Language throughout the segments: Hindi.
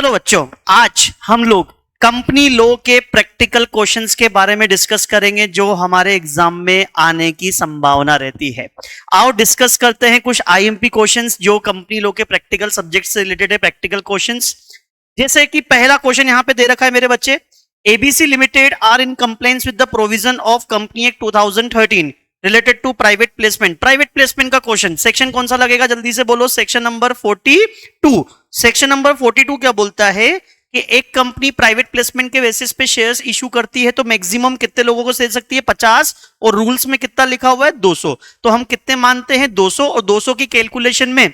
चलो बच्चों, आज हम लोग कंपनी लॉ के प्रैक्टिकल क्वेश्चंस के बारे में डिस्कस करेंगे जो हमारे एग्जाम में आने की संभावना रहती है। आओ डिस्कस करते हैं कुछ आईएमपी क्वेश्चंस जो कंपनी लॉ के प्रैक्टिकल सब्जेक्ट से रिलेटेड है। प्रैक्टिकल क्वेश्चंस जैसे कि पहला क्वेश्चन यहां पे दे रखा है मेरे बच्चे, ABC limited are in compliance with the provision of company act 2013 related to private placement. Private placement का क्वेश्चन सेक्शन कौन सा लगेगा, जल्दी से बोलो। Section number 42। सेक्शन नंबर 42 क्या बोलता है कि एक कंपनी प्राइवेट प्लेसमेंट के बेसिस पे शेयर्स इशू करती है तो मैक्सिमम कितने लोगों को दे सकती है, 50, और रूल्स में कितना लिखा हुआ है, 200। तो हम कितने मानते हैं, 200, और 200 की कैलकुलेशन में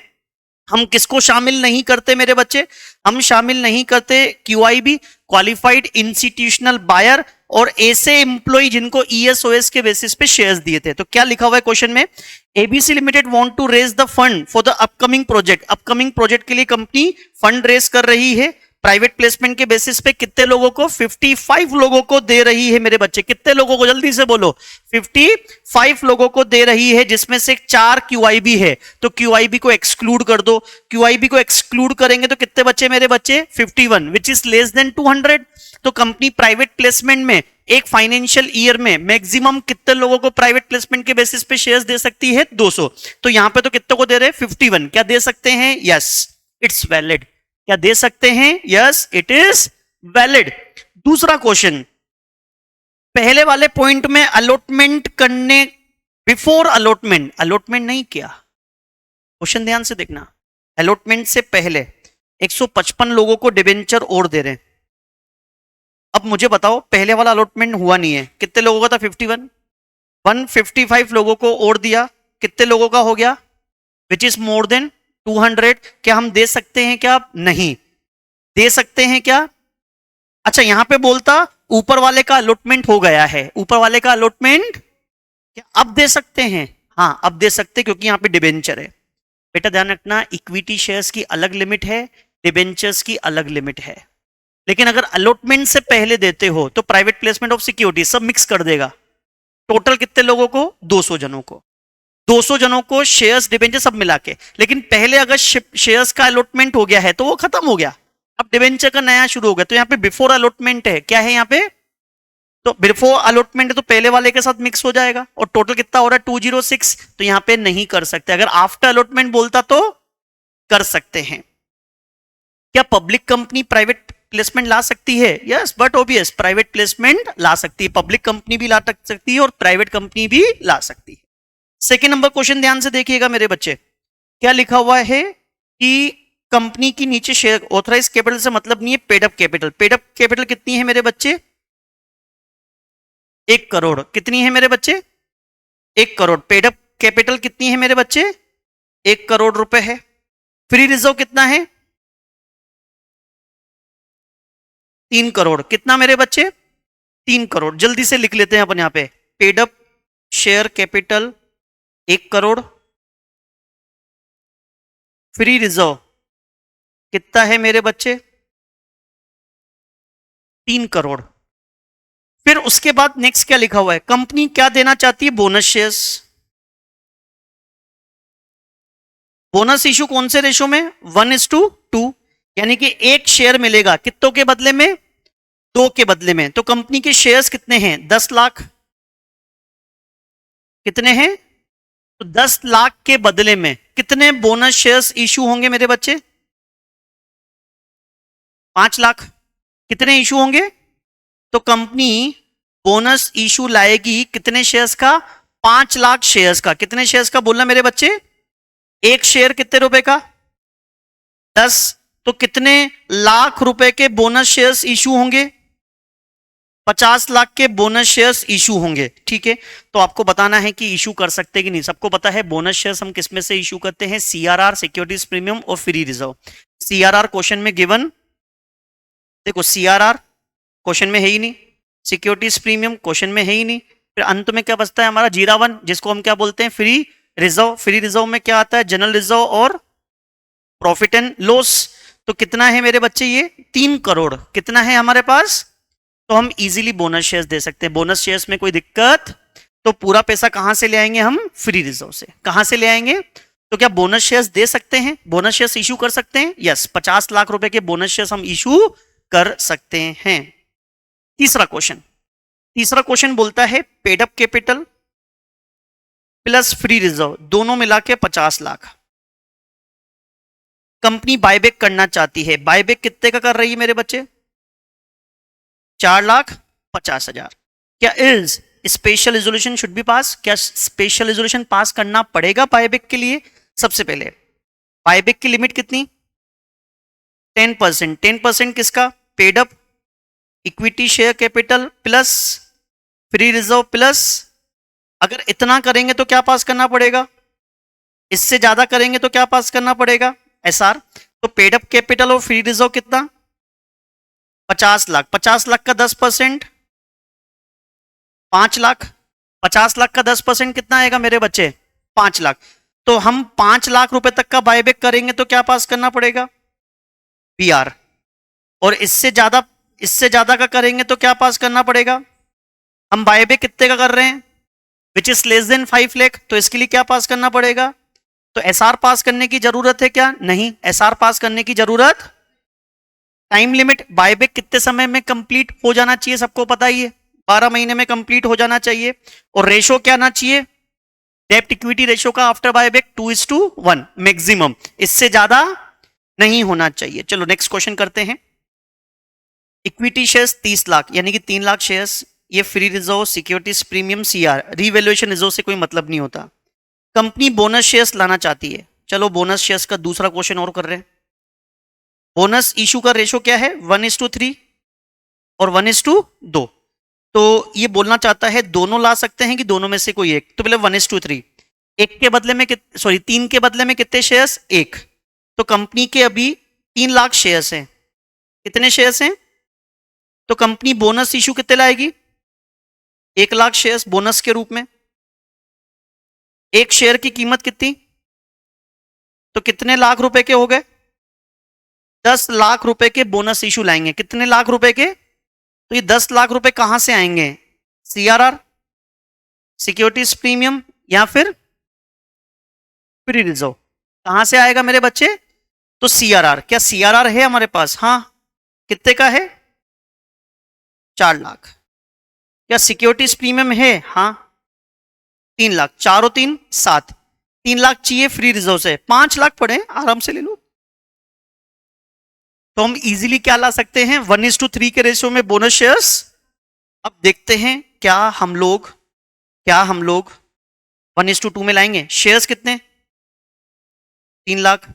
हम किसको शामिल नहीं करते मेरे बच्चे, हम शामिल नहीं करते क्यूआईबी, क्वालिफाइड इंस्टीट्यूशनल बायर, और ऐसे एम्प्लॉय जिनको ईएसओएस के बेसिस पे शेयर्स दिए थे। तो क्या लिखा हुआ है क्वेश्चन में, ABC limited want to raise the fund for the upcoming project. Upcoming project के लिए कंपनी फंड रेज कर रही है प्राइवेट प्लेसमेंट के बेसिस पे। कितने लोगों को, 55 लोगों को दे रही है मेरे बच्चे। कितने लोगों को, जल्दी से बोलो, 55 लोगों को दे रही है, जिसमें से 4 क्यूआईबी है। तो क्यूआईबी को एक्सक्लूड कर दो। क्यूआईबी को एक्सक्लूड करेंगे तो कितने बच्चे मेरे बच्चे, 51, विच इज लेस देन 200। तो कंपनी प्राइवेट प्लेसमेंट में एक फाइनेंशियल ईयर में मैक्सिमम कितने लोगों को प्राइवेट प्लेसमेंट के बेसिस पे शेयर्स दे सकती है, 200। तो यहां पे तो कितने को दे रहे हैं, 51। क्या दे सकते हैं, यस इट्स वैलिड। क्या दे सकते हैं, यस इट इज वैलिड। दूसरा क्वेश्चन, पहले वाले पॉइंट में अलॉटमेंट करने, बिफोर अलॉटमेंट, अलॉटमेंट नहीं किया, क्वेश्चन ध्यान से देखना, अलॉटमेंट से पहले 155 लोगों को डिबेंचर और दे रहे हैं। अब मुझे बताओ, पहले वाला अलॉटमेंट हुआ नहीं है, कितने लोगों का था, 51, 155 लोगों को और दिया, कितने लोगों का हो गया, विच इज मोर देन 200। क्या हम दे सकते हैं, क्या नहीं दे सकते हैं क्या? अच्छा, यहां पे बोलता ऊपर वाले का अलॉटमेंट हो गया है, ऊपर वाले का अलॉटमेंट क्या अब दे सकते हैं? हाँ अब दे सकते, क्योंकि यहां पे डिबेंचर है। बेटा ध्यान रखना, इक्विटी शेयर्स की अलग लिमिट है, डिबेंचर्स की अलग लिमिट है। लेकिन अगर अलॉटमेंट से पहले देते हो तो प्राइवेट प्लेसमेंट ऑफ सिक्योरिटी सब मिक्स कर देगा। टोटल कितने लोगों को, 200 जनों को, 200 जनों को शेयर्स डिबेंचर सब मिला के। लेकिन पहले अगर शेयर्स का अलॉटमेंट हो गया है तो वो खत्म हो गया, अब डिबेंचर का नया शुरू हो गया। तो यहाँ पे बिफोर अलॉटमेंट है, क्या है यहाँ पे, तो बिफोर अलॉटमेंट है तो पहले वाले के साथ मिक्स हो जाएगा, और टोटल कितना हो रहा है, 206। तो यहाँ पे नहीं कर सकते। अगर आफ्टर अलॉटमेंट बोलता तो कर सकते हैं। क्या पब्लिक कंपनी प्राइवेट प्लेसमेंट ला सकती है? Yes but obvious, private placement ला सकती है, पब्लिक कंपनी भी ला सकती है और प्राइवेट कंपनी भी ला सकती है। सेकेंड नंबर क्वेश्चन ध्यान से देखिएगा मेरे बच्चे, क्या लिखा हुआ है कि कंपनी की नीचे शेयर, ऑथराइज कैपिटल से मतलब नहीं है, पेडअप कैपिटल। पेडअप कैपिटल कितनी है मेरे बच्चे, 1 करोड़। कितनी है मेरे बच्चे, 1 करोड़। पेडअप कैपिटल कितनी है मेरे बच्चे, 1 करोड़ रुपए है। फ्री रिजर्व कितना है, 3 करोड़। कितना मेरे बच्चे, 3 करोड़। जल्दी से लिख लेते हैं अपन यहां पे, paid up share capital 1 crore, free reserve कितना है मेरे बच्चे, 3 करोड़। फिर उसके बाद नेक्स्ट क्या लिखा हुआ है, कंपनी क्या देना चाहती है, बोनस शेयर्स। बोनस इशू कौन से रेशो में, 1:2, यानी कि 1 शेयर मिलेगा कितनों के बदले में, 2 के बदले में। तो कंपनी के शेयर्स कितने हैं, 10 लाख। कितने हैं, तो 10 लाख के बदले में कितने बोनस शेयर्स इशू होंगे मेरे बच्चे, 5 लाख। कितने इशू होंगे, तो कंपनी बोनस इशू लाएगी कितने शेयर्स का, 5 लाख शेयर्स का। कितने शेयर्स का बोलना मेरे बच्चे, 1 शेयर कितने रुपए का, 10। तो कितने लाख रुपए के बोनस शेयर्स इशू होंगे, 50 लाख के बोनस शेयर्स इशू होंगे। ठीक है, तो आपको बताना है कि इशू कर सकते कि नहीं। सबको पता है बोनस शेयर्स हम किस में से इशू करते हैं, सीआरआर, सिक्योरिटीज प्रीमियम और फ्री रिजर्व। सीआरआर क्वेश्चन में गिवन, देखो सीआरआर क्वेश्चन में है ही नहीं, सिक्योरिटीज प्रीमियम क्वेश्चन में है ही नहीं। फिर अंत में क्या बचता है हमारा, जीरा 1, जिसको हम क्या बोलते हैं, फ्री रिजर्व। फ्री रिजर्व में क्या आता है, जनरल रिजर्व और प्रॉफिट एंड लॉस। तो कितना है मेरे बच्चे, ये 3 करोड़। कितना है हमारे पास, तो हम इजीली बोनस शेयर्स दे सकते हैं। बोनस शेयर्स में कोई दिक्कत, तो पूरा पैसा कहां से ले आएंगे हम, फ्री रिजर्व से। कहां से ले आएंगे, तो क्या बोनस शेयर्स दे सकते हैं, बोनस शेयर्स इशू कर सकते हैं? यस, 50 लाख रुपए के बोनस शेयर्स हम इशू कर सकते हैं। तीसरा क्वेश्चन बोलता है paid up capital plus free reserve दोनों मिला के 50 लाख कंपनी बायबैक करना चाहती है। बायबैक कितने का कर रही है मेरे बच्चे? 4,50,000। क्या is special resolution should be pass? क्या स्पेशल रेजोल्यूशन पास करना पड़ेगा बायबैक के लिए? सबसे पहले बायबैक की लिमिट कितनी? 10%। 10% किसका? Paid up, equity share capital plus free reserve plus, अगर इतना करेंगे तो क्या पास करना पड़ेगा? इससे ज्यादा करेंगे तो क्या पास करना पड़ेगा? एसआर। तो पेड अप कैपिटल और फ्री रिजर्व कितना? 50 लाख। 50 लाख का 10% 5 लाख। 50 लाख का 10% कितना आएगा मेरे बच्चे? 5 लाख। तो हम 5 लाख रुपए तक का बायबैक करेंगे तो क्या पास करना पड़ेगा? पीआर। और इससे ज्यादा का करेंगे तो क्या पास करना पड़ेगा? हम बायबैक कितने का कर रहे हैं? Which is less than 5 lakh, तो इसके लिए क्या पास करना पड़ेगा? तो एसआर पास करने की जरूरत है क्या? नहीं, एसआर पास करने की जरूरत। टाइम लिमिट बायबैक कितने समय में कंप्लीट हो जाना चाहिए? सबको पता ही है, 12 महीने में कंप्लीट हो जाना चाहिए। और रेशो क्या आना चाहिए? डेब्ट इक्विटी रेशो का आफ्टर बायबैक 2:1 मैक्सिमम, इससे ज्यादा नहीं होना चाहिए। चलो नेक्स्ट क्वेश्चन करते हैं। इक्विटी शेयर्स 30 लाख यानी कि 3 लाख शेयर्स, ये free reserve, securities premium, CR, revaluation reserve से कोई मतलब नहीं होता। कंपनी बोनस शेयर्स लाना चाहती है। चलो बोनस शेयर्स का दूसरा क्वेश्चन और कर रहे हैं। बोनस इशू का रेशो क्या है? 1:3 और 1:2। तो ये बोलना चाहता है दोनों ला सकते हैं कि दोनों में से कोई एक। तो पहले 1:3, एक के बदले में 3 के बदले में कितने शेयर्स? 1। तो कंपनी के अभी 3 लाख शेयर्स हैं। कितने शेयर्स हैं? तो कंपनी बोनस इशू कितने लाएगी? 1 लाख शेयर्स बोनस के रूप में। एक शेयर की कीमत कितनी? तो कितने लाख रुपए के हो गए? 10 लाख रुपए के बोनस इशू लाएंगे। कितने लाख रुपए के? तो ये 10 लाख रुपए कहां से आएंगे? सीआरआर, सिक्योरिटीज प्रीमियम या फिर फ्री रिजर्व? कहां से आएगा मेरे बच्चे? तो सीआरआर। क्या सीआरआर है हमारे पास? हाँ। कितने का है? 4 लाख। क्या सिक्योरिटीज प्रीमियम है? हाँ, 3 लाख। 4 और 3 7, 3 लाख चाहिए फ्री रिजर्व से, 5 लाख पड़े, आराम से ले लो। तो हम इजीली क्या ला सकते हैं? 1:3 के रेशियो में बोनस शेयर्स। अब देखते हैं क्या हम लोग 1:2 में लाएंगे। शेयर्स कितने? 3 lakh.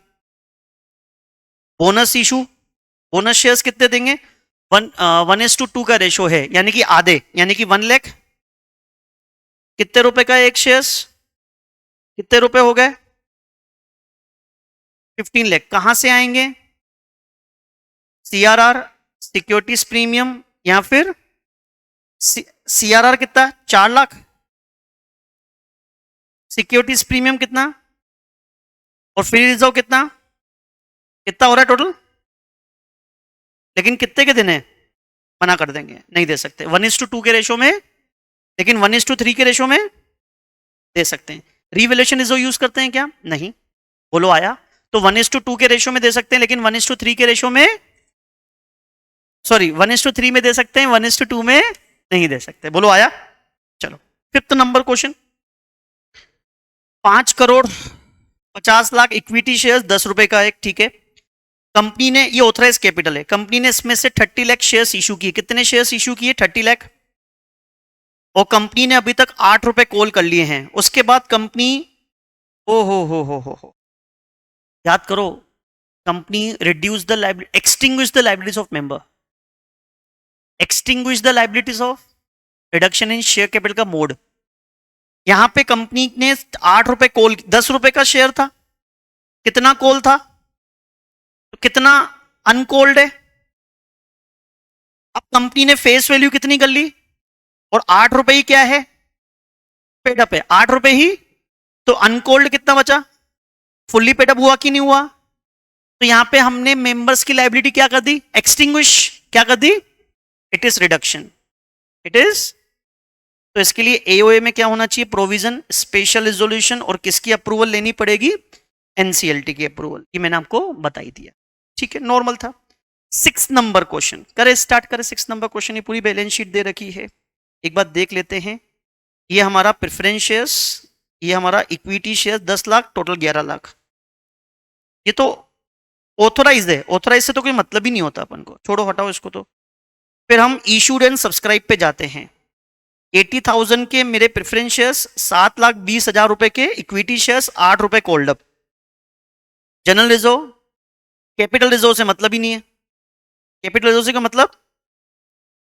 Bonus issue, bonus shares कितने देंगे? 1:2 का रेशो है यानी कि आधे, यानी कि 1 लाख। कितने रुपए का एक शेयर्स? कितने रुपए हो गए? 15 लाख। कहां से आएंगे? सीआरआर, सिक्योरिटीज प्रीमियम या फिर सीआरआर कितना? 4 लाख। सिक्योरिटीज प्रीमियम कितना? और फ्री रिजर्व कितना? कितना हो रहा है टोटल? लेकिन कितने के दिन है? मना कर देंगे, नहीं दे सकते। 1:2 के रेशो में, लेकिन 1:3 के रेशो में दे सकते हैं। रिवैल्यूएशन रिजर्व यूज करते हैं क्या? नहीं। बोलो आया? तो 1:2 के रेशो में दे सकते हैं, लेकिन 1:3 के रेशो में, सॉरी 1:3 में दे सकते हैं, 1:2 में नहीं दे सकते। बोलो आया? चलो 5th number question. 5,50,00,000 equity shares 10 रुपए का एक, ठीक है। कंपनी ने, ये ऑथराइज कैपिटल है, कंपनी ने इसमें से 30 लाख शेयर्स इशू किए। कितने शेयर्स इशू किए? 30 लाख। और कंपनी ने अभी तक 8 रुपए कॉल कर लिए हैं। उसके बाद कंपनी, ओ हो, याद करो, company reduce the liability, extinguish the liabilities of member, extinguish the liabilities of, reduction in share capital का मोड। यहां पे कंपनी ने 8 रुपए कॉल, 10 रुपए का शेयर था, कितना कॉल था? तो कितना अनकॉल्ड है? अब कंपनी ने फेस वैल्यू कितनी कर ली? और 8 रुपए ही क्या है? पेड अप है, 8 रुपए ही। तो अनकॉल्ड कितना बचा? फुल्ली पेड अप हुआ कि नहीं हुआ? तो यहां पे हमने मेंबर्स की लाइबिलिटी क्या कर दी? एक्सटिंग्विश। क्या कर दी? It is reduction, it is. तो इसके लिए एओए में क्या होना चाहिए? प्रोविजन, स्पेशल रिजोल्यूशन, और किसकी अप्रूवल लेनी पड़ेगी? एनसीएलटी की अप्रूवल, ये मैंने आपको बता ही दिया, ठीक है, नॉर्मल था। 6 नंबर क्वेश्चन करे, स्टार्ट करें। 6 नंबर क्वेश्चन, ये पूरी बैलेंस शीट दे रखी है, एक बार देख लेते हैं। ये हमारा प्रेफरेंस शेयर्स, ये हमारा equity share 10 lakh, total 11 lakh. ये तो ऑथोराइज है, ऑथोराइज से तो कोई मतलब ही नहीं होता अपन को, छोड़ो हटाओ इसको तो। फिर हम इशूड एंड सब्सक्राइब पे जाते हैं। 80,000 के मेरे प्रेफरेंस शेयर्स, 7,20,000 रुपए के इक्विटी शेयर्स, 8 रुपए cold up. General reserve, capital reserve से मतलब ही नहीं है। कैपिटल रिजर्व से का मतलब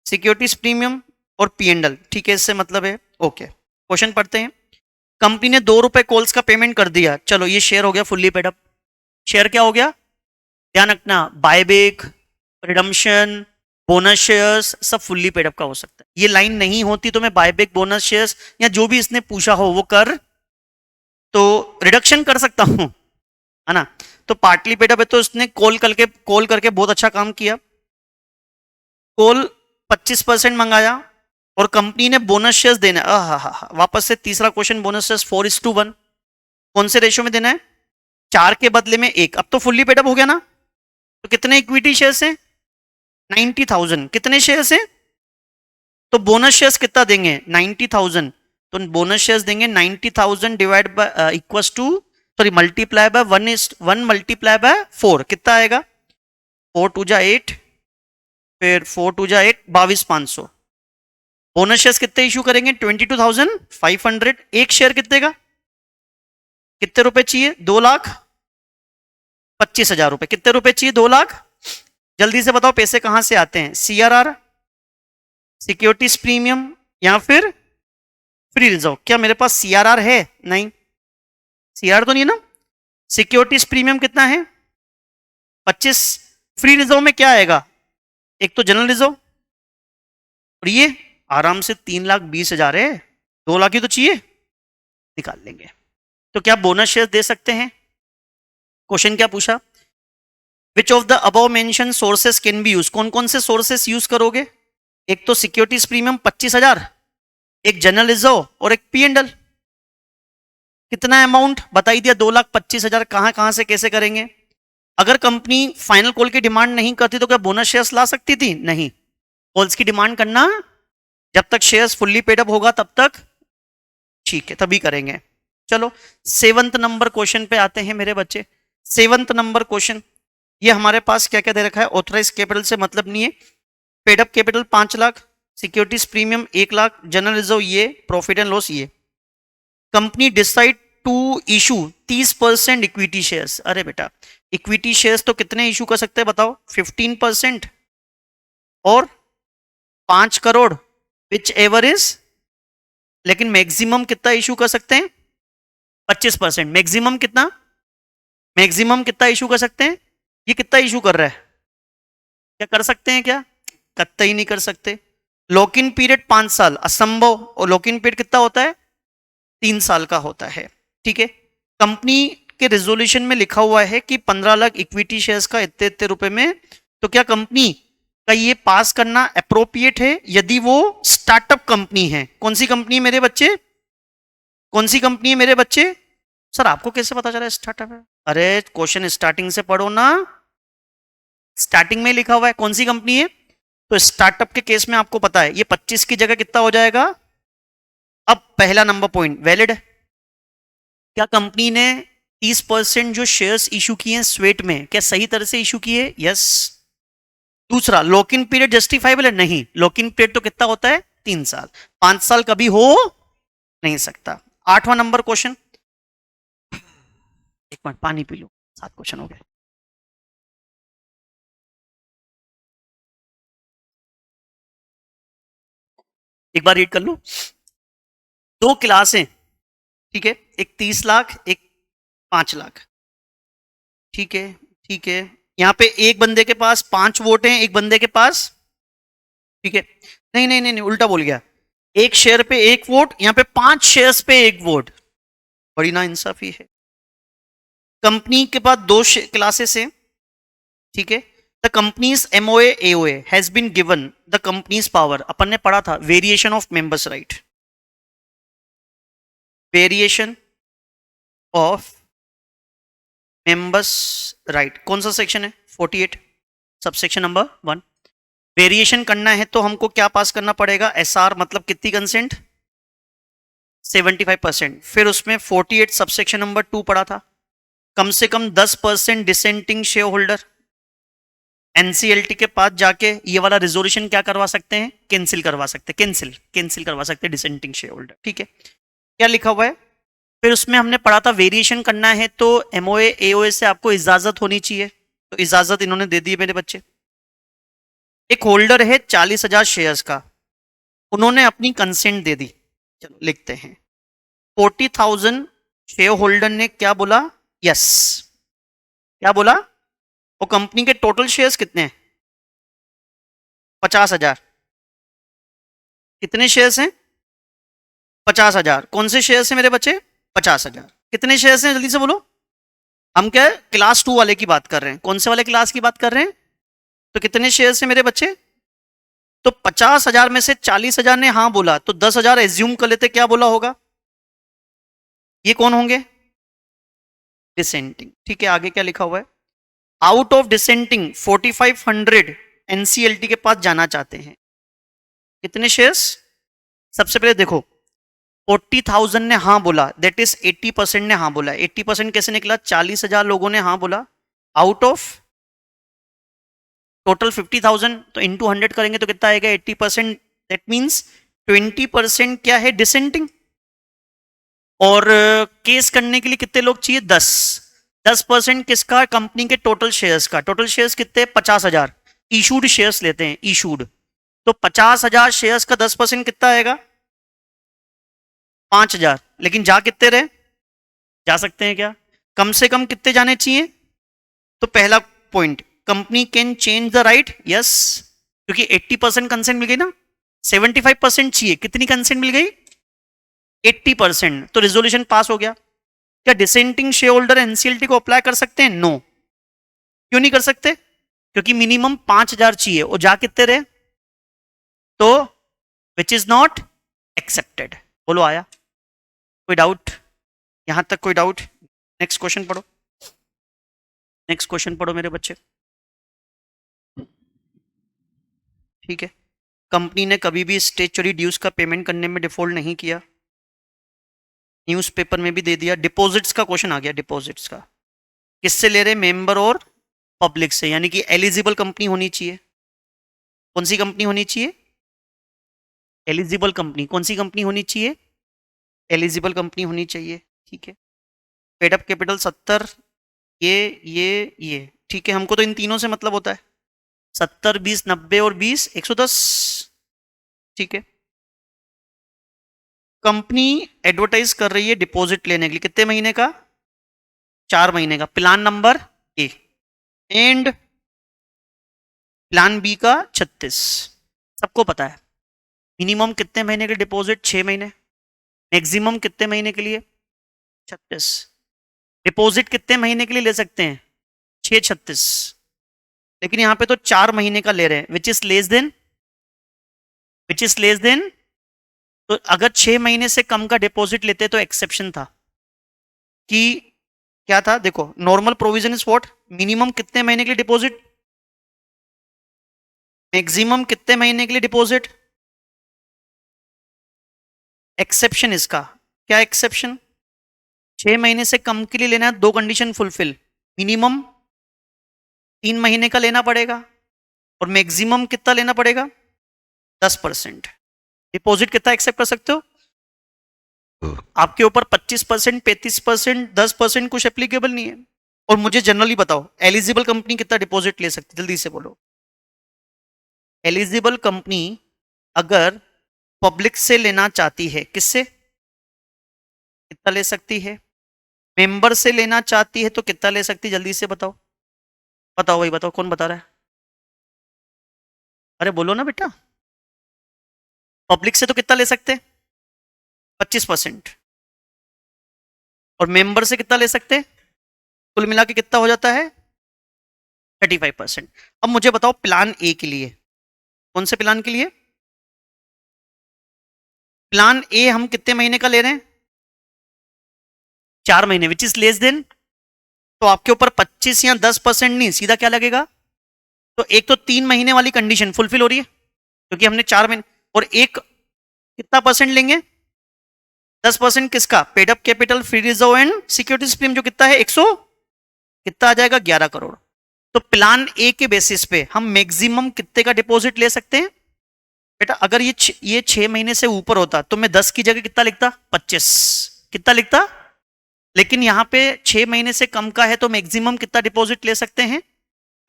सिक्योरिटीज प्रीमियम और पी&एल, ठीक है, इससे मतलब है। ओके, क्वेश्चन पढ़ते हैं। कंपनी ने 2 रुपए कॉल्स का पेमेंट कर दिया, चलो ये शेयर हो गया फुल्ली पेड अप। शेयर क्या हो गया, ध्यान रखना, बायबैक, रिडम्पशन, बोनस शेयर्स सब फुल्ली पेड अप का हो सकता है। ये लाइन नहीं होती तो मैं बायबैक, बोनस शेयर्स या जो भी इसने पूछा हो वो कर, तो रिडक्शन कर सकता हूं, है ना। तो पार्टली पेड अप है, तो इसने कॉल करके बहुत अच्छा काम किया। कॉल 25% मंगाया और कंपनी ने बोनस शेयर्स देना है। वापस से तीसरा क्वेश्चन, बोनस शेयर्स 4:1। कौन से रेशियो में देना है, 4 के बदले में 1। अब तो फुल्ली पेड अप हो गया ना, तो कितने इक्विटी शेयर्स हैं, 90,000। कितने शेयर्स हैं, तो बोनस शेयर्स कितना देंगे, 90,000। तो बोनस शेयर्स देंगे 90,000 divide by equals to, sorry multiply by 1 multiply by 4, कितना आएगा, 4 2 जा 8, फिर 4 2 जा 8, 22,500। बोनस शेयर्स कितने इशू करेंगे, 22,500। एक शेयर कितने का, कितने रुपए चाहिए, 2,25,000 रुपए। कितने रुपए चाहिए, 2 लाख। जल्दी से बताओ पैसे कहां से आते हैं, सीआरआर, सिक्योरिटीज प्रीमियम, या फिर फ्री रिजर्व। क्या मेरे पास सीआरआर है, नहीं, सीआर तो नहीं है ना। सिक्योरिटीज प्रीमियम कितना है, 25। फ्री रिजर्व में क्या आएगा, एक तो जनरल रिजर्व, और ये आराम से 3,20,000 है, 2 लाख ही तो चाहिए, निकाल लेंगे। तो क्या बोनस शेयर दे सकते हैं। क्वेश्चन क्या पूछा, which of the above mention sources can be use. कौन कौन से सोर्सेस यूज करोगे, एक तो सिक्योरिटीज प्रीमियम 25,000, एक जनरल रिजर्व और एक पी&एल। कितना अमाउंट बता ही दिया, 2,25,000। कहां कहां से कैसे करेंगे। अगर कंपनी फाइनल कॉल की डिमांड नहीं करती तो क्या बोनस शेयर्स ला सकती थी, नहीं। कॉल्स की डिमांड करना, जब तक शेयर्स फुल्ली पेड अप होगा तब तक ठीक है, तभी करेंगे। चलो 7th नंबर क्वेश्चन पे आते हैं मेरे बच्चे। 7th नंबर क्वेश्चन, ये हमारे पास क्या क्या दे रखा है, ऑथराइज कैपिटल से मतलब नहीं है। Paid up capital 5 lakh, securities premium 1 lakh, general reserve ये, प्रॉफिट एंड लॉस ये। Company decide to issue 30% equity shares. अरे बेटा, इक्विटी शेयर्स तो कितने इशू कर सकते हैं बताओ, 15% और 5 करोड़, विच एवर इज। लेकिन मैक्सिमम कितना इशू कर सकते हैं, 25%। मैक्सिमम कितना, मैक्सिमम कितना इशू कर सकते हैं, ये कितना इशू कर रहा है, क्या कर सकते हैं, क्या कतई नहीं कर सकते। लॉक इन पीरियड 5 साल असंभव, और लॉक इन पीरियड कितना होता है, 3 साल का होता है, ठीक है। कंपनी के रेजोल्यूशन में लिखा हुआ है कि 15 लाख इक्विटी शेयर्स का इतने इतने रुपए में। तो क्या कंपनी का ये पास करना अप्रोप्रिएट है, यदि वो स्टार्टअप कंपनी है। कौन सी कंपनी है मेरे बच्चे, कौन सी कंपनी है मेरे बच्चे। सर आपको कैसे पता चला स्टार्टअप है, अरे क्वेश्चन स्टार्टिंग से पढ़ो ना, स्टार्टिंग में लिखा हुआ है कौन सी कंपनी है। तो स्टार्टअप के केस में आपको पता है ये 25 की जगह कितना हो जाएगा। अब पहला नंबर पॉइंट वैलिड है, क्या कंपनी ने 30% जो शेयर्स इशू किए हैं स्वेट में, क्या सही तरह से इशू किए, यस। दूसरा, लॉक इन पीरियड जस्टिफाइबल है, नहीं। लॉक इन पीरियड तो कितना होता है, 3 साल, 5 साल कभी हो नहीं सकता। 8वां नंबर क्वेश्चन, एक मिनट पानी पी लो, 7 क्वेश्चन हो गए। एक बार रीड कर लो। 2 क्लासें, ठीक है, एक 30 लाख, एक 5 लाख, ठीक है, ठीक है। यहां पे एक बंदे के पास 5 वोट हैं, एक बंदे के पास, ठीक है, नहीं नहीं नहीं, नहीं उल्टा बोल गया, एक शेयर पे 1 वोट, यहां पे 5 शेयर्स पे 1 वोट, बड़ी ना इंसाफी है। कंपनी के पास 2 क्लासेस हैं, ठीक है। The companies MOA AOA has been given the companies power, अपन ने पढ़ा था variation of members right, variation of members right, कौन सा सेक्शन है? 48, सबसेक्शन नंबर 1। वेरिएशन करना है तो हमको क्या पास करना पड़ेगा? एसआर, मतलब कितनी कंसेंट? 75%। फिर उसमें 48 सबसेक्शन नंबर 2 पढ़ा था, कम से कम 10% डिसेंटिंग शेयर होल्डर। एनसीएलटी के पास जाके ये वाला रिजोल्यूशन क्या करवा सकते हैं? कैंसिल करवा सकते हैं, कैंसिल करवा सकते हैं डिसेंटिंग शेयर होल्डर। ठीक है, क्या लिखा हुआ है? फिर उसमें हमने पढ़ा था वेरिएशन करना है तो एमओए एओए से आपको इजाजत होनी चाहिए, तो इजाजत इन्होंने दे दी है मेरे बच्चे। एक होल्डर है 40,000 शेयर्स का, उन्होंने अपनी कंसेंट दे दी। चलो लिखते हैं, 40,000 शेयर होल्डर ने क्या बोला? यस। क्या बोला? और कंपनी के टोटल शेयर्स कितने हैं? 50,000। कितने शेयर्स हैं? 50,000। कौन से शेयर्स हैं मेरे बच्चे? 50,000। कितने शेयर्स हैं जल्दी से बोलो। हम क्या क्लास 2 वाले की बात कर रहे हैं, कौन से वाले क्लास की बात कर रहे हैं? तो कितने शेयर्स हैं मेरे बच्चे? तो 50,000 में से 40,000 ने हाँ बोला, तो 10,000 एज्यूम कर लेते क्या बोला होगा? ये कौन होंगे? डिसेंटिंग। ठीक है, आगे क्या लिखा हुआ है? आउट ऑफ डिसेंटिंग 4500 एनसीएलटी के पास जाना चाहते हैं। कितने शेयर्स? सबसे पहले देखो, 40,000 ने हाँ बोला, दैट इज 80% ने हाँ बोला। 80% कैसे निकला? 40,000 लोगों ने हाँ बोला, आउट ऑफ टोटल 50,000, तो इंटू 100 करेंगे तो कितना आएगा? 80%। दैट मीन्स 20% क्या है? डिसेंटिंग। और केस करने के लिए कितने लोग चाहिए? 10% किसका? कंपनी के टोटल शेयर्स का। टोटल शेयर्स कितने? 50,000। इशूड शेयर्स लेते हैं, इशूड। तो 50,000 शेयर्स का 10% कितना आएगा? 5,000। लेकिन जा कितने रहे? जा सकते हैं क्या? कम से कम कितने जाने चाहिए? तो पहला point, company can change the right, yes, क्योंकि 80% कंसेंट मिल गई ना। 75% चाहिए, कितनी कंसेंट मिल गई? 80%। तो रिजोल्यूशन पास हो गया। क्या डिसेंटिंग शेयर होल्डर एनसीएलटी को अप्लाई कर सकते हैं? नो। क्यों नहीं कर सकते? क्योंकि मिनिमम 5,000 चाहिए, और जा कितने रहे? तो विच इज नॉट एक्सेप्टेड। बोलो आया? कोई डाउट? यहां तक कोई डाउट? नेक्स्ट क्वेश्चन पढ़ो, नेक्स्ट क्वेश्चन पढ़ो मेरे बच्चे। ठीक है, कंपनी ने कभी भी स्टेचुरी ड्यूज का पेमेंट करने में डिफॉल्ट नहीं किया, न्यूज़पेपर में भी दे दिया। डिपॉजिट्स का क्वेश्चन आ गया, डिपॉजिट्स का किससे ले रहे? मेंबर और पब्लिक से, यानी कि एलिजिबल कंपनी होनी चाहिए। कौन सी कंपनी होनी चाहिए? Eligible company. कौन सी कंपनी होनी चाहिए? एलिजिबल कंपनी होनी चाहिए। ठीक है, पेड अप कैपिटल 70, ये ठीक है, हमको तो इन तीनों से मतलब होता है, 70, 20, 90 और 20, 110। ठीक है, कंपनी एडवर्टाइज कर रही है डिपॉजिट लेने के लिए, कितने महीने का? 4 महीने का। Plan number A and plan B का 36। सबको पता है मिनिमम कितने महीने के डिपॉजिट? 6 महीने। मैक्सिमम कितने महीने के लिए? 36। डिपॉजिट कितने महीने के लिए ले सकते हैं? 6, 36। लेकिन यहां पे तो 4 महीने का ले रहे हैं, which is less than, which is less than. तो अगर 6 महीने से कम का डिपॉजिट लेते तो एक्सेप्शन था कि क्या था? देखो, normal provision is what? Minimum कितने महीने के लिए डिपॉजिट, मैक्सिमम कितने महीने के लिए डिपॉजिट। एक्सेप्शन इसका क्या? एक्सेप्शन 6 महीने से कम के लिए लेना है, 2 कंडीशन फुलफिल, मिनिमम 3 महीने का लेना पड़ेगा और मैक्सिमम कितना लेना पड़ेगा? 10%। डिपॉजिट कितना एक्सेप्ट कर सकते हो? आपके ऊपर 25%, 35%, 10% कुछ एप्लीकेबल नहीं है। और मुझे जनरली बताओ, एलिजिबल कंपनी कितना डिपॉजिट ले सकती है? जल्दी से बोलो। एलिजिबल कंपनी अगर पब्लिक से लेना चाहती है, किससे? कितना ले सकती है? मेंबर से लेना चाहती है तो कितना ले सकती है? जल्दी से बताओ, बताओ भाई, बताओ, कौन बता रहा है? अरे बोलो ना बेटा। पब्लिक से तो कितना ले सकते हैं? 25%। और मेंबर से कितना ले सकते हैं? कुल मिला के कितना हो जाता है? 35%। अब मुझे बताओ प्लान ए के लिए, कौन से प्लान के लिए? प्लान ए हम कितने महीने का ले रहे हैं? 4 महीने, विच इज लेस देन तो आपके ऊपर 25 या 10% नहीं, सीधा क्या लगेगा? तो एक तो 3 महीने वाली कंडीशन फुलफिल हो रही है क्योंकि हमने 4 महीने, और एक कितना परसेंट लेंगे? 10% किसका? Paid up capital, free reserve and security premium, जो कितना है 100, कितना आ जाएगा? 11 करोड़। तो प्लान ए के बेसिस पे हम मैक्सिमम कितने का डिपॉजिट ले सकते हैं बेटा? अगर ये 6 महीने से ऊपर होता तो मैं 10 की जगह कितना लिखता? 25। कितना लिखता? लेकिन यहां पे 6 महीने से कम का है तो मैक्सिमम कितना डिपॉजिट ले सकते हैं?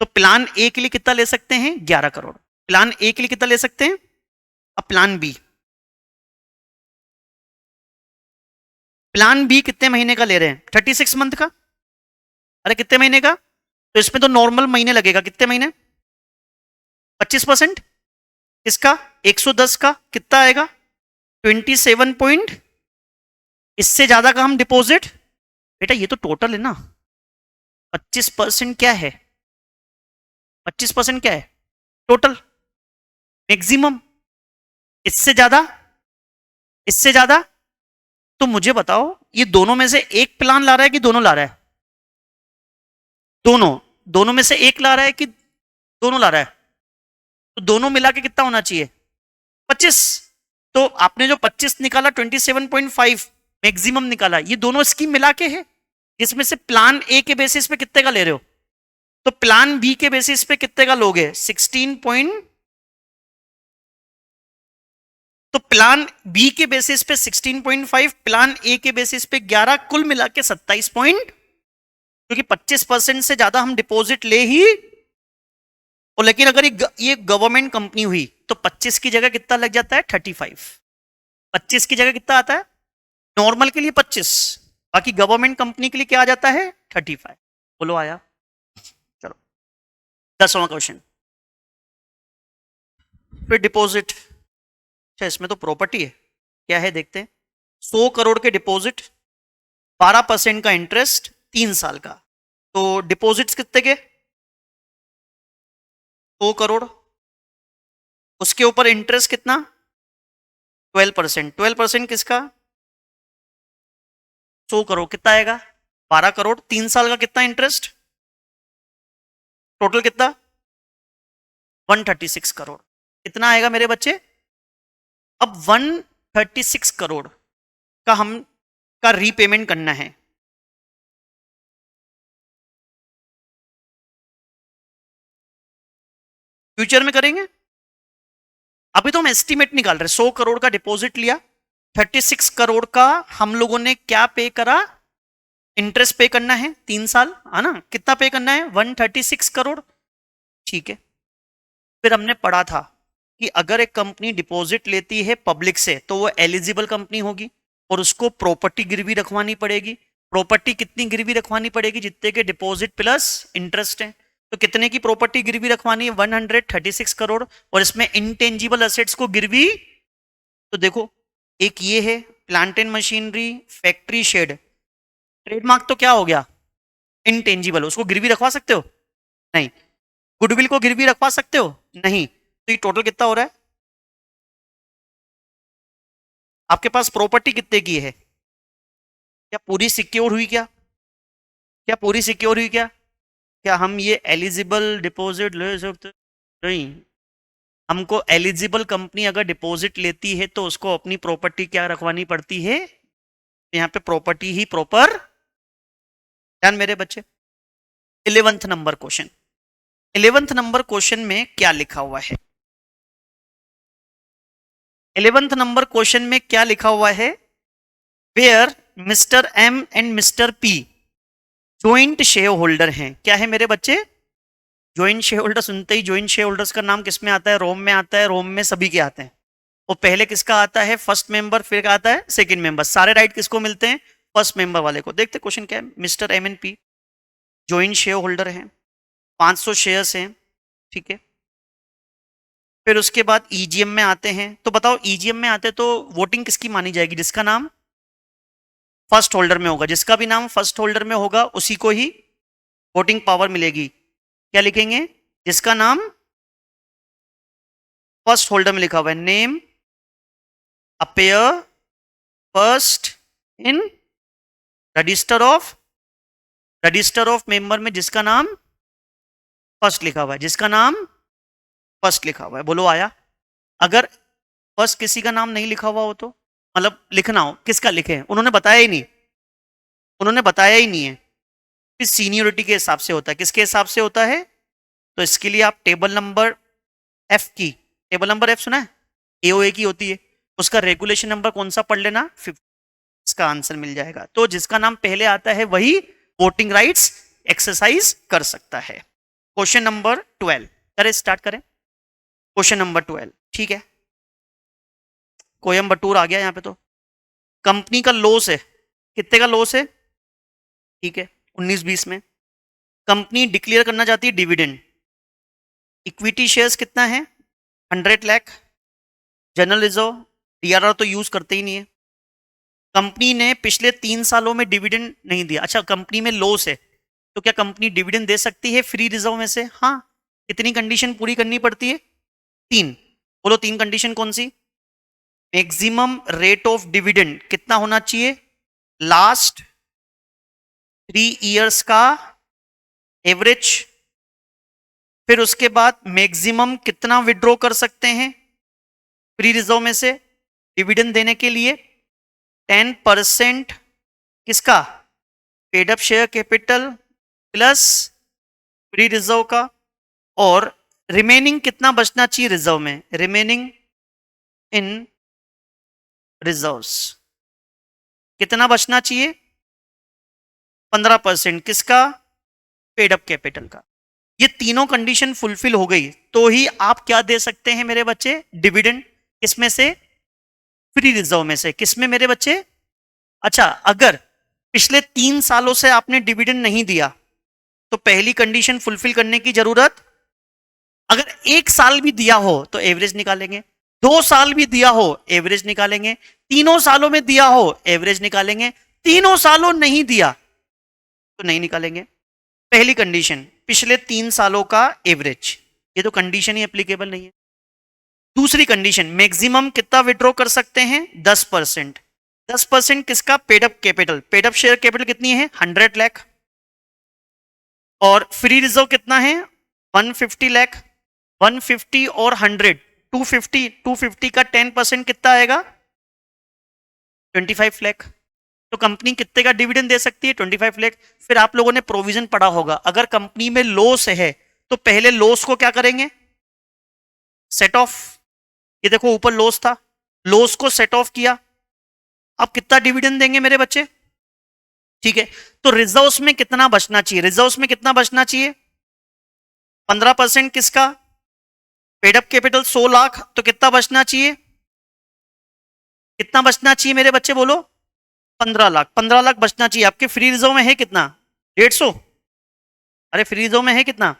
तो प्लान ए के लिए कितना ले सकते हैं? 11 करोड़। प्लान ए के लिए कितना ले सकते हैं? अब प्लान बी, प्लान बी कितने महीने का ले रहे हैं? 36 मंथ का। अरे कितने महीने का? तो इसमें तो नॉर्मल महीने लगेगा, कितने महीने? 25%। इसका 110 का कितना आएगा? 27 पॉइंट। इससे ज्यादा का हम डिपॉजिट, बेटा ये तो टोटल है ना, 25% क्या है? 25% क्या है? Total maximum. इससे ज्यादा, इससे ज्यादा। तो मुझे बताओ ये दोनों में से एक प्लान ला रहा है कि दोनों ला रहा है? दोनों। दोनों में से एक ला रहा है कि दोनों ला रहा है? तो दोनों मिला के कितना होना चाहिए? 25। तो आपने जो 25 निकाला, 27.5 मैक्सिमम निकाला, ये दोनों स्कीम मिला के है, इसमें से प्लान ए के बेसिस पे कितने का ले रहे हो? तो प्लान बी के बेसिस पे कितने का लोगे? 16 तो प्लान बी के बेसिस पे 16.5, प्लान ए के बेसिस पे 11, कुल मिला के 27 पॉइंट, क्योंकि 25% से ज्यादा हम डिपॉजिट ले ही। और लेकिन अगर ये गवर्नमेंट कंपनी हुई तो 25 की जगह कितना लग जाता है? 35। 25 की जगह कितना आता है? नॉर्मल के लिए 25, बाकी गवर्नमेंट कंपनी के लिए क्या आ जाता है? 35। बोलो आया? चलो 10वां क्वेश्चन। फिर डिपॉजिट, अच्छा इसमें तो प्रॉपर्टी है, क्या है देखते हैं। 100 करोड़ के डिपॉजिट, 12% का इंटरेस्ट, 3 साल का। तो डिपॉजिट्स कितने के? 100 करोड़, उसके ऊपर इंटरेस्ट कितना? 12%। 12% किसका? 100 करोड़, कितना आएगा? 12 करोड़। 3 साल का कितना इंटरेस्ट? टोटल कितना? 136 करोड़। कितना आएगा मेरे बच्चे? अब 136 करोड़ का हम का रीपेमेंट करना है। फ्यूचर में करेंगे, अभी तो हम एस्टिमेट निकाल रहे हैं। 100 करोड़ का डिपॉजिट लिया, 36 करोड़ का हम लोगों ने क्या पे करा? इंटरेस्ट पे करना है 3 साल, है ना? कितना पे करना है? 136 करोड़। ठीक है। फिर हमने पढ़ा था कि अगर एक कंपनी डिपॉजिट लेती है पब्लिक से तो वो एलिजिबल कंपनी होगी और उसको प्रॉपर्टी गिरवी रखवानी पड़ेगी। प्रॉपर्टी कितनी गिरवी रखवानी पड़ेगी? जितने के डिपॉजिट प्लस इंटरेस्ट है। तो कितने की प्रॉपर्टी गिरवी रखवानी है? 136 करोड़। और इसमें इंटेंजिबल असेट्स को गिरवी, तो देखो एक ये है plant and machinery, factory, shed. Trademark तो क्या हो गया? इंटेंजिबल, उसको गिरवी रखवा सकते हो? नहीं। गुडविल को गिरवी रखवा सकते हो? नहीं। तो ये टोटल कितना हो रहा है? आपके पास प्रॉपर्टी कितने की है? क्या पूरी सिक्योर हुई क्या? क्या पूरी सिक्योर हुई क्या? क्या हम ये एलिजिबल डिपॉजिट ले सकते? नहीं। हमको एलिजिबल कंपनी अगर डिपॉजिट लेती है तो उसको अपनी प्रॉपर्टी क्या रखवानी पड़ती है? यहाँ पे प्रॉपर्टी ही प्रॉपर। ध्यान मेरे बच्चे। 11th number question, 11th number question में क्या लिखा हुआ है? 11th नंबर क्वेश्चन में क्या लिखा हुआ है? Where mister M and mister P joint share holder हैं। क्या है मेरे बच्चे? ज्वाइंट शेयर होल्डर, सुनते ही ज्वाइंट शेयर होल्डर्स का नाम किस में आता है? रोम में आता है। रोम में सभी के आते हैं। और पहले किसका आता है? फर्स्ट मेंबर, फिर क्या आता है? Second member. सारे राइट किसको मिलते हैं? फर्स्ट मेंबर वाले को। देखते क्वेश्चन क्या है। Mister M and P joint share holder हैं, 500 शेयर्स हैं, ठीक है। फिर उसके बाद ईजीएम में आते हैं। तो बताओ ईजीएम में आते तो वोटिंग किसकी मानी जाएगी? जिसका नाम फर्स्ट होल्डर में होगा। जिसका भी नाम फर्स्ट होल्डर में होगा उसी को ही वोटिंग पावर मिलेगी। क्या लिखेंगे? जिसका नाम फर्स्ट होल्डर में लिखा हुआ है। Name appear first in register of register of member में जिसका नाम फर्स्ट लिखा हुआ है, जिसका नाम फर्स्ट लिखा हुआ है, बोलो आया। अगर फर्स्ट किसी का नाम नहीं लिखा हुआ हो तो, मतलब लिखना हो, किसका लिखे, उन्होंने बताया ही नहीं, उन्होंने बताया ही नहीं है। फिर सीनियोरिटी के हिसाब से होता है, किसके हिसाब से होता है? तो इसके लिए आप टेबल नंबर एफ की, टेबल नंबर एफ सुना है, एओए की होती है, उसका रेगुलेशन नंबर कौन सा पढ़ लेना, 50, इसका आंसर मिल जाएगा। तो जिसका नाम पहले आता है वही वोटिंग राइट्स एक्सरसाइज कर सकता है। क्वेश्चन नंबर 12 करें, स्टार्ट करें। क्वेश्चन नंबर 12, ठीक है, कोयम्बटूर आ गया यहाँ पे। तो कंपनी का लॉस है, कितने का लॉस है, ठीक है, 19-20 में। कंपनी डिक्लेयर करना चाहती है डिविडेंड। इक्विटी शेयर्स कितना है, 100 लाख। जनरल रिजर्व, डीआरआर तो यूज करते ही नहीं है। कंपनी ने पिछले 3 सालों में डिविडेंड नहीं दिया। अच्छा, कंपनी में लॉस है, तो क्या कंपनी डिविडेंड दे सकती है फ्री रिजर्व में से? हाँ। कितनी कंडीशन पूरी करनी पड़ती है? 3। बोलो 3 कंडीशन कौन सी? मैक्सिमम रेट ऑफ डिविडेंड कितना होना चाहिए, लास्ट 3 इयर्स का एवरेज। फिर उसके बाद मैक्सिमम कितना विड्रॉ कर सकते हैं फ्री रिजर्व में से डिविडेंड देने के लिए, 10% किसका, paid up share capital plus free reserve का। और रिमेनिंग कितना बचना चाहिए रिजर्व में, रिमेनिंग इन रिजर्व्स कितना बचना चाहिए, 15% किसका, पेड अप कैपिटल का। ये तीनों कंडीशन फुलफिल हो गई तो ही आप क्या दे सकते हैं मेरे बच्चे, डिविडेंड। किसमें से, फ्री रिजर्व में से। किसमें मेरे बच्चे? अच्छा, अगर पिछले 3 सालों से आपने डिविडेंड नहीं दिया तो पहली कंडीशन फुलफिल करने की जरूरत, अगर 1 साल भी दिया हो तो एवरेज निकालेंगे, 2 साल भी दिया हो एवरेज निकालेंगे, 3 सालों में दिया हो एवरेज निकालेंगे, 3 सालों नहीं दिया तो नहीं निकालेंगे। पहली कंडीशन पिछले 3 सालों का एवरेज, ये तो कंडीशन ही एप्लीकेबल नहीं है। दूसरी कंडीशन मैक्सिमम कितना विड्रॉ कर सकते हैं, 10%। 10% किसका, paid up capital. Paid up share capital कितनी है, 100 लाख। और फ्री रिजर्व कितना है, 150 लाख। 150 और 100, 250। 250 का 10% कितना आएगा, 25 लाख। तो कंपनी कितने का डिविडेंड दे सकती है, 25 लाख। फिर आप लोगों ने प्रोविजन पढ़ा होगा, अगर कंपनी में लॉस है तो पहले लॉस को क्या करेंगे, सेट ऑफ। ये देखो ऊपर लॉस था, लॉस को सेट ऑफ किया। अब कितना डिविडेंड देंगे मेरे बच्चे, ठीक है। तो रिजर्व्स में कितना बचना चाहिए, रिजर्व्स में कितना बचना चाहिए, 15% किसका, पेड अप कैपिटल 100 लाख, तो कितना बचना चाहिए, कितना बचना चाहिए मेरे बच्चे बोलो, 15 लाख। 15 लाख बचना चाहिए। आपके फ्री रिजर्व में है कितना, 150। अरे फ्री रिजर्व में है कितना,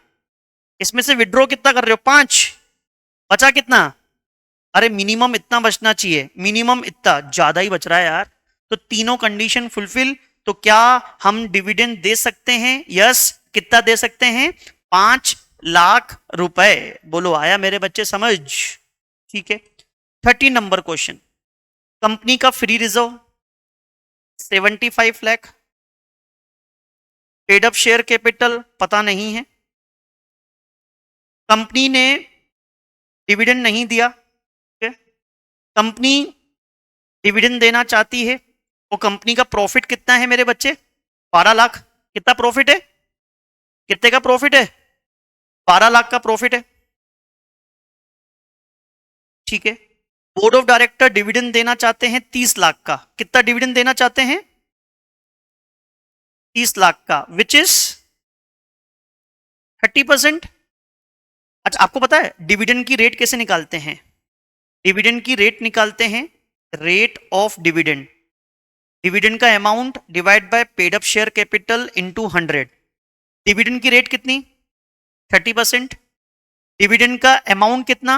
इसमें से विड्रॉ कितना कर रहे हो, 5, बचा कितना, अरे मिनिमम इतना बचना चाहिए, मिनिमम इतना, ज्यादा ही बच रहा है यार। तो तीनों कंडीशन फुलफिल, तो क्या हम डिविडेंड दे सकते हैं, यस। कितना दे सकते हैं, 5 लाख रुपए। बोलो आया मेरे बच्चे समझ, ठीक है। 13 नंबर क्वेश्चन, कंपनी का free reserve 75 lakh, paid up share capital पता नहीं है, कंपनी ने डिविडेंड नहीं दिया, कंपनी डिविडेंड देना चाहती है, वो कंपनी का प्रॉफिट कितना है मेरे बच्चे, 12 लाख। कितना प्रॉफिट है, कितने का प्रॉफिट है, 12 लाख का प्रॉफिट है, ठीक है। बोर्ड ऑफ डायरेक्टर डिविडेंड देना चाहते हैं 30 लाख का। कितना डिविडेंड देना चाहते हैं, 30 लाख का, विच इज 30%। अच्छा, आपको पता है डिविडेंड की रेट कैसे निकालते हैं, डिविडेंड की रेट निकालते हैं, रेट ऑफ डिविडेंड, डिविडेंड का amount divide by paid up share capital into 100। Dividend की रेट कितनी, 30%। डिविडेंड का अमाउंट कितना,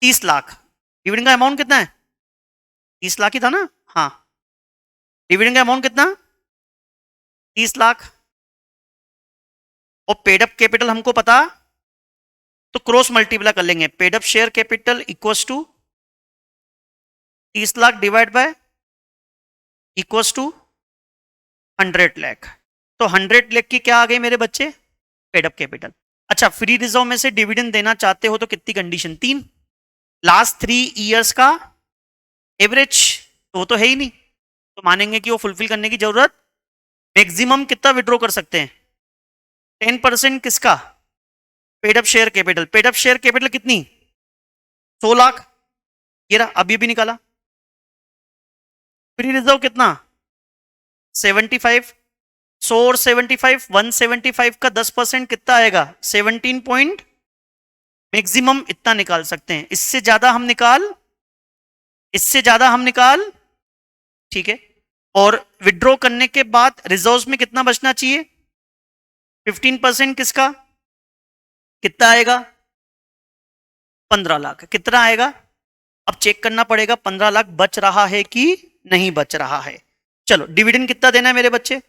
30 लाख। डिविडेंड का अमाउंट कितना है, 30 लाख ही था ना, हाँ। डिविडेंड का अमाउंट कितना, 30 लाख। और पेड अप कैपिटल हमको पता, तो क्रॉस मल्टीप्लाई कर लेंगे, paid up share capital equals to 30 lakh divide by equals to 100 lakh. तो 100 लाख की क्या आ गई मेरे बच्चे? Paid up capital. अच्छा, फ्री रिजर्व में से डिविडेंड देना चाहते हो तो कितनी कंडीशन? 3। लास्ट 3 ईयर्स का एवरेज, तो वो तो है ही नहीं, तो मानेंगे कि वो फुलफिल करने की जरूरत। मैक्सिमम कितना विड्रॉ कर सकते हैं? 10% किसका? Paid up share capital. Paid up share capital कितनी? 100 लाख। ये रहा, अभी भी निकाला। फ्री रिजर्व कितना? 75। 100 और 75, 175 का 10% कितना आएगा? 17 पॉइंट। मैक्सिमम इतना निकाल सकते हैं, इससे ज्यादा हम निकाल, ठीक है। और विड्रॉ करने के बाद रिजर्व्स में कितना बचना चाहिए? 15% किसका? कितना आएगा? 15 लाख। कितना आएगा? अब चेक करना पड़ेगा 15 लाख बच रहा है कि नहीं बच रहा है। चलो, डिविडेंड कितना देना है मेरे बच्चे?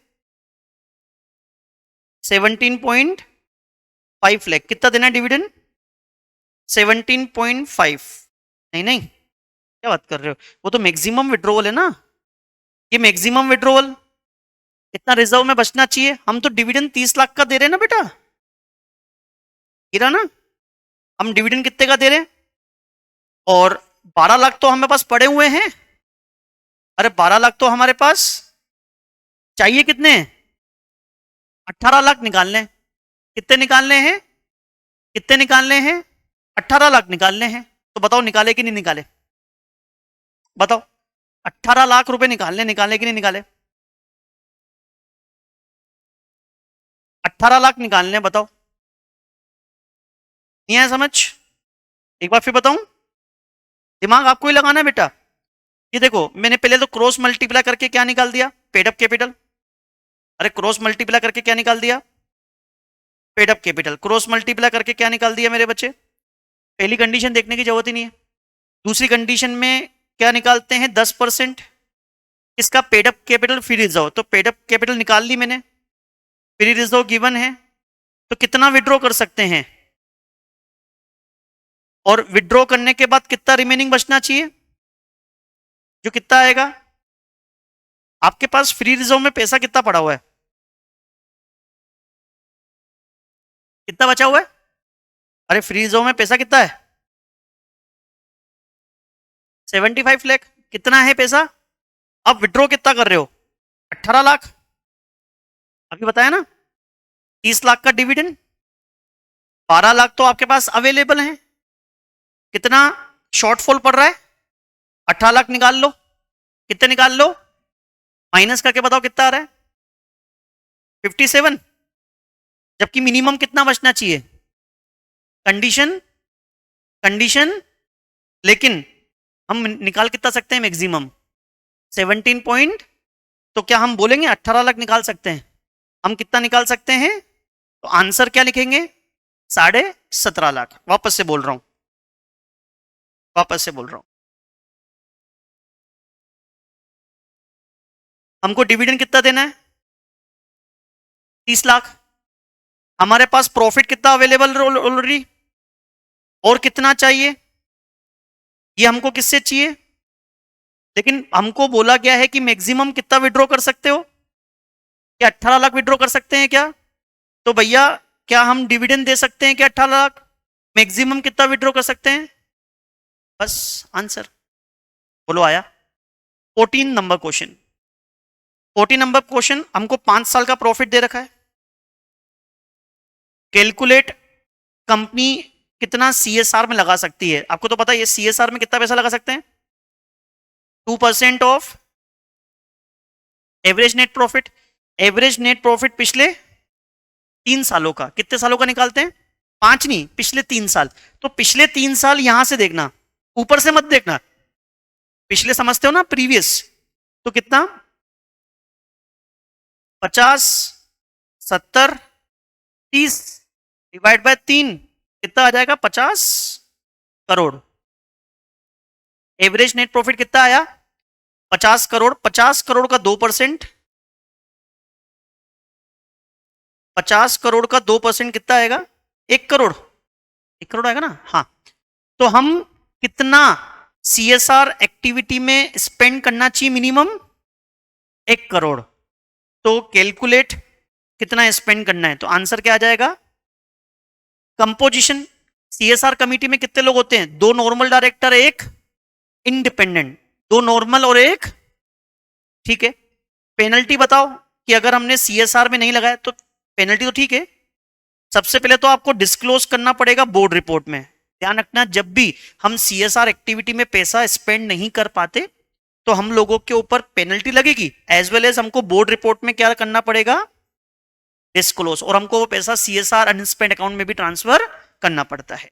17.5 लाख। कितना देना है डिविडेंड? 17.5। नहीं, क्या बात कर रहे हो? वो तो मैक्सिमम विड्रॉवल है ना, ये मैक्सिमम विड्रॉवल। कितना रिजर्व में बचना चाहिए? हम तो डिविडेंड 30 लाख का दे रहे हैं ना बेटा, गिरा ना। हम डिविडेंड कितने का दे रहे हैं? और 12 लाख तो हमारे पास पड़े हुए हैं। अरे 12 लाख तो हमारे पास चाहिए। कितने? 18 लाख निकालने हैं। कितने निकालने हैं? कितने निकालने हैं? 18 लाख निकालने हैं। तो बताओ निकाले कि नहीं निकाले? बताओ, 18 लाख रुपए निकाले कि नहीं निकाले? 18 लाख निकालने, बताओ। नहीं आया समझ? एक बार फिर बताऊं, दिमाग आपको ही लगाना है बेटा। ये देखो, मैंने पहले तो क्रॉस मल्टीप्लाई करके क्या निकाल दिया? Paid up capital. अरे क्रॉस मल्टीप्लाई करके क्या निकाल दिया? Paid up capital. Cross multiply करके क्या निकाल दिया मेरे बच्चे? पहली कंडीशन देखने की जरूरत ही नहीं है। दूसरी कंडीशन में क्या निकालते हैं? 10% इसका paid up capital free reserve. तो पेड अप कैपिटल निकाल ली मैंने, फ्री रिजर्व गिवन है, तो कितना विड्रॉ कर सकते हैं? और विड्रॉ करने के बाद कितना रिमेनिंग बचना चाहिए? जो कितना आएगा? आपके पास फ्री रिजर्व में पैसा कितना पड़ा हुआ है? कितना बचा हुआ है? अरे फ्री रिजर्व में पैसा कितना है? 75 लाख। कितना है पैसा? अब विड्रॉ कितना कर रहे हो? 18 लाख। अभी बताया ना, 30 लाख का डिविडेंड, 12 लाख तो आपके पास अवेलेबल है। कितना शॉर्टफॉल पड़ रहा है? 18 लाख निकाल लो। कितने निकाल लो? माइनस करके बताओ कितना आ रहा है? 57। जबकि मिनिमम कितना बचना चाहिए? कंडीशन, लेकिन हम निकाल कितना सकते हैं? Maximum 17 point. तो क्या हम बोलेंगे 18 लाख निकाल सकते हैं? हम कितना निकाल सकते हैं? तो आंसर क्या लिखेंगे? 17.5 लाख। वापस से बोल रहा हूं, हमको डिविडेंड कितना देना है? 30 लाख। हमारे पास प्रॉफिट कितना अवेलेबल ऑलरेडी, और कितना चाहिए? ये हमको किससे चाहिए? लेकिन हमको बोला गया है कि मैक्सिमम कितना विड्रॉ कर सकते हो? क्या 18 लाख विड्रॉ कर सकते हैं क्या? तो भैया, क्या हम डिविडेंड दे सकते हैं क्या 18 लाख? मैक्सिमम कितना विड्रॉ कर सकते हैं? बस आंसर बोलो आया। 14 नंबर क्वेश्चन। 14 नंबर क्वेश्चन, हमको 5 साल का प्रॉफिट दे रखा है। कैलकुलेट कंपनी कितना सीएसआर में लगा सकती है। आपको तो पता है, सीएसआर में कितना पैसा लगा सकते हैं? 2% of average net profit. Average net profit पिछले 3 सालों का। कितने सालों का निकालते हैं? 5 नहीं, पिछले 3 साल। तो पिछले 3 साल यहां से देखना, ऊपर से मत देखना। पिछले समझते हो ना, प्रीवियस। तो कितना? 50, 70, 30 डिवाइड बाय 3, कितना आ जाएगा? 50 करोड़। एवरेज नेट प्रॉफिट कितना आया? 50 करोड़। 50 करोड़ का 2%, 50 करोड़ का 2% कितना आएगा? 1 करोड़। 1 करोड़ आएगा ना? हाँ। तो हम कितना सीएसआर एक्टिविटी में स्पेंड करना चाहिए? मिनिमम 1 करोड़। तो कैलकुलेट कितना स्पेंड करना है, तो आंसर क्या आ जाएगा, कंपोजिशन। सीएसआर कमेटी में कितने लोग होते हैं, 2 नॉर्मल डायरेक्टर, एक इंडिपेंडेंट, 2 नॉर्मल और एक, ठीक है। पेनल्टी बताओ कि अगर हमने सीएसआर में नहीं लगाया तो पेनल्टी, तो ठीक है। सबसे पहले तो आपको डिस्क्लोज करना पड़ेगा बोर्ड रिपोर्ट में। ध्यान रखना, जब भी हम सीएसआर एक्टिविटी में पैसा स्पेंड नहीं कर पाते तो हम लोगों के ऊपर पेनल्टी लगेगी, एज वेल एज हमको बोर्ड रिपोर्ट में क्या करना पड़ेगा, डिस्क्लोज, और हमको वो पैसा सीएसआर अनस्पेंड अकाउंट में भी ट्रांसफर करना पड़ता है।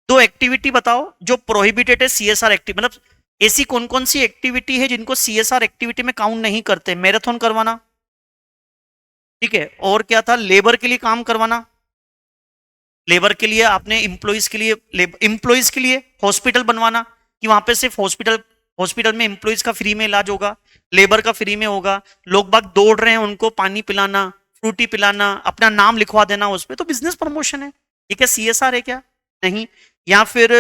2 एक्टिविटी बताओ जो प्रोहिबिटेड है सीएसआर एक्टिविटी, मतलब ऐसी कौन कौन सी एक्टिविटी है जिनको सीएसआर एक्टिविटी में काउंट नहीं करते, मैराथन करवाना, ठीक है, और क्या था, लेबर के लिए काम करवाना, लेबर के लिए आपने एम्प्लॉइज के लिए हॉस्पिटल बनवाना कि वहां पे सिर्फ हॉस्पिटल में एम्प्लॉइज का फ्री में इलाज होगा, लेबर का फ्री में होगा, लोग बाग दौड़ रहे हैं उनको पानी पिलाना, फ्रूटी पिलाना, अपना नाम लिखवा देना उस पर, तो बिजनेस प्रमोशन है, ये क्या सीएसआर है क्या, नहीं। या फिर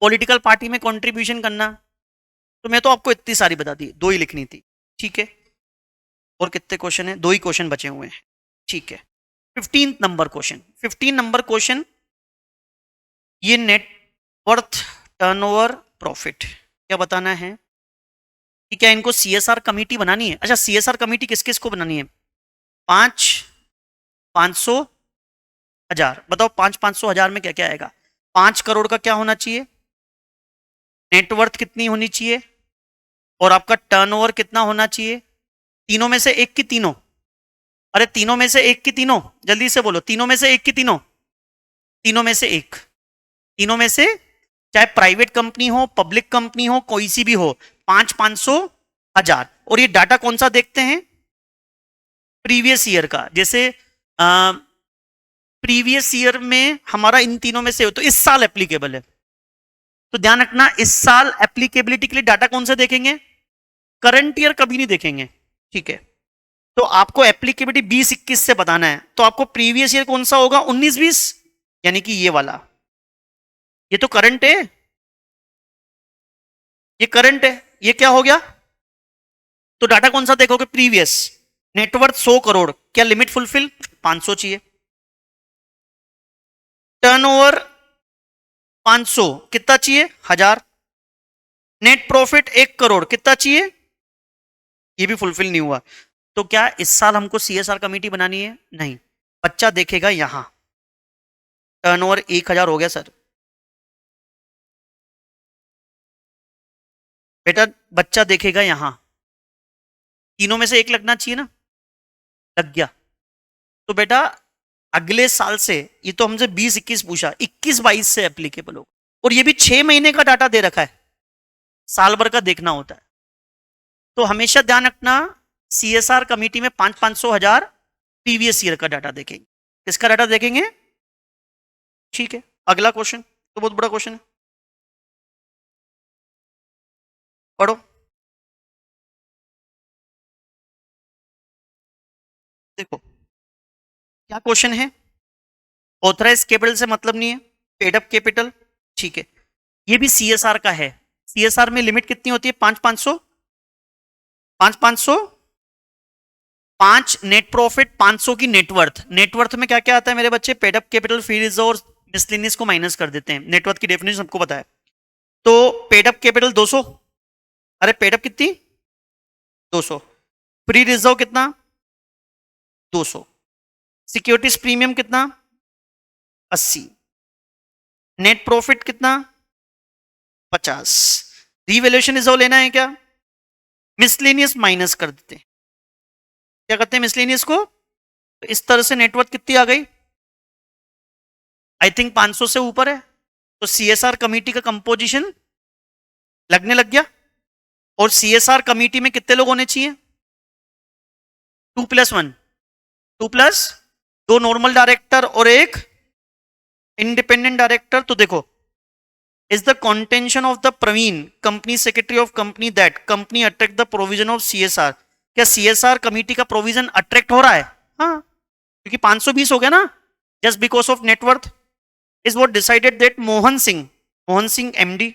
पॉलिटिकल पार्टी में कंट्रीब्यूशन करना, तो मैं तो आपको इतनी सारी बता दी, 2 ही लिखनी थी, ठीक है। और कितने क्वेश्चन है, 2 ही क्वेश्चन बचे हुए हैं, ठीक है। 15 नंबर क्वेश्चन, 15 नंबर क्वेश्चन, ये नेट वर्थ, टर्नओवर, प्रॉफिट, क्या बताना है कि क्या इनको सीएसआर कमेटी बनानी है। अच्छा, सीएसआर कमेटी किस किस को बनानी है, 5, 500, 1000, बताओ 5, 500, 1000 में क्या क्या आएगा। 5 करोड़ का क्या होना चाहिए, नेटवर्थ कितनी होनी चाहिए, और आपका टर्नओवर कितना होना चाहिए, तीनों में से एक की तीनों, अरे तीनों में से एक की तीनों, जल्दी से बोलो, तीनों में से एक की तीनों, तीनों में से एक, तीनों में से, चाहे प्राइवेट कंपनी हो, पब्लिक कंपनी हो, कोई सी भी हो, 5, 500, 1000। और ये डाटा कौन सा देखते हैं, प्रीवियस ईयर का, जैसे प्रीवियस ईयर में हमारा इन तीनों में से हो तो इस साल एप्लीकेबल है, तो ध्यान रखना इस साल एप्लीकेबिलिटी के लिए डाटा कौन से देखेंगे, करंट ईयर कभी नहीं देखेंगे, ठीक है। तो आपको एप्लीकेबिलिटी 20-21 से बताना है, तो आपको प्रीवियस ईयर कौन सा होगा, 19-20, यानी कि ये वाला, ये तो करंट है, ये करंट है, ये क्या हो गया, तो डाटा कौन सा देखोगे, प्रीवियस। नेटवर्थ 100 करोड़, क्या लिमिट फुलफिल, 500 चाहिए। टर्नओवर 500, कितना चाहिए, 1000। नेट प्रॉफिट 1 करोड़, कितना चाहिए, ये भी फुलफिल नहीं हुआ, तो क्या इस साल हमको सीएसआर कमेटी बनानी है, नहीं। बच्चा देखेगा यहां, टर्नओवर 1000 हो गया सर, बेटा बच्चा देखेगा यहां, तीनों में से एक लगना चाहिए ना, लग गया, तो बेटा अगले साल से, ये तो हमसे 20-21 पूछा, 21-22 से एप्लीकेबल होगा, और ये भी 6 महीने का डाटा दे रखा है, साल भर का देखना होता है। तो हमेशा ध्यान रखना, सीएसआर कमेटी में 5, 500, 1000 प्रीवियस ईयर का डाटा देखेंगे, किसका डाटा देखेंगे, ठीक है। अगला क्वेश्चन तो बहुत बड़ा क्वेश्चन है, पढ़ो, देखो क्या क्वेश्चन है, ऑथराइज कैपिटल से मतलब नहीं है, पेड अप कैपिटल, ठीक है। ये भी सीएसआर का है, सीएसआर में लिमिट कितनी होती है, 5, 500, 5, 500, 5 नेट प्रॉफिट, 500 की नेटवर्थ, नेटवर्थ में क्या क्या आता है मेरे बच्चे, paid up capital, free reserve और मिसलेनियस को माइनस कर देते हैं, नेटवर्थ की डेफिनेशन सबको पता है। तो पेड अप कैपिटल 200, अरे पेड अप कितनी, 200, फ्री रिजर्व कितना, 200, सिक्योरिटीज प्रीमियम कितना, 80, नेट प्रॉफिट कितना, 50, रिवैल्यूएशन रिजर्व लेना है क्या, मिसलेनियस माइनस कर देते हैं, क्या करते हैं मिसलेनियस को, तो इस तरह से नेटवर्थ कितनी आ गई, आई थिंक 500 से ऊपर है, तो सीएसआर कमेटी का कंपोजिशन लगने लग गया। और सीएसआर कमेटी में कितने लोग होने चाहिए, 2+1, 2+, 2 नॉर्मल डायरेक्टर और एक इंडिपेंडेंट डायरेक्टर। तो देखो, is the contention of the Praveen company secretary of company that company attract the provision of CSR, क्या सीएसआर कमेटी का प्रोविजन अट्रैक्ट हो रहा है, हाँ, क्योंकि 520 हो गया ना, just because of net worth is what decided that Mohan Singh MD,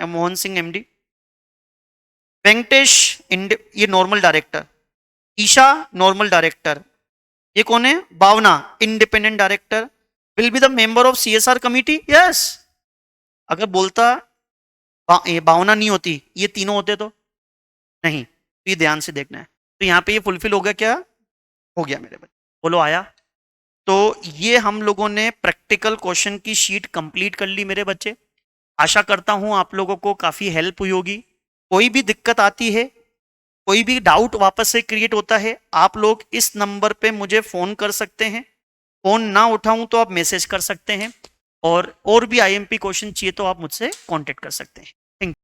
Mohan Singh MD, Venkatesh ये normal director, Isha normal director, ये कौन है? Bhavana independent director, will be the member of CSR committee. Yes, अगर बोलता ये भावना नहीं होती, ये तीनों होते तो नहीं, तो ये ध्यान से देखना है। तो यहाँ पे ये फुलफिल हो गया क्या? हो गया मेरे बच्चे, बोलो आया। तो ये हम लोगों ने प्रैक्टिकल क्वेश्चन की शीट कंप्लीट कर ली मेरे बच्चे। आशा करता हूं आप लोगों को काफी हेल्प हुई होगी। कोई भी दिक्कत आती है, कोई भी डाउट वापस से क्रिएट होता है, आप लोग इस नंबर पे मुझे फोन कर सकते हैं। फोन ना उठाऊं तो आप मैसेज कर सकते हैं, और भी आईएमपी क्वेश्चन चाहिए तो आप मुझसे कांटेक्ट कर सकते हैं। Thank you.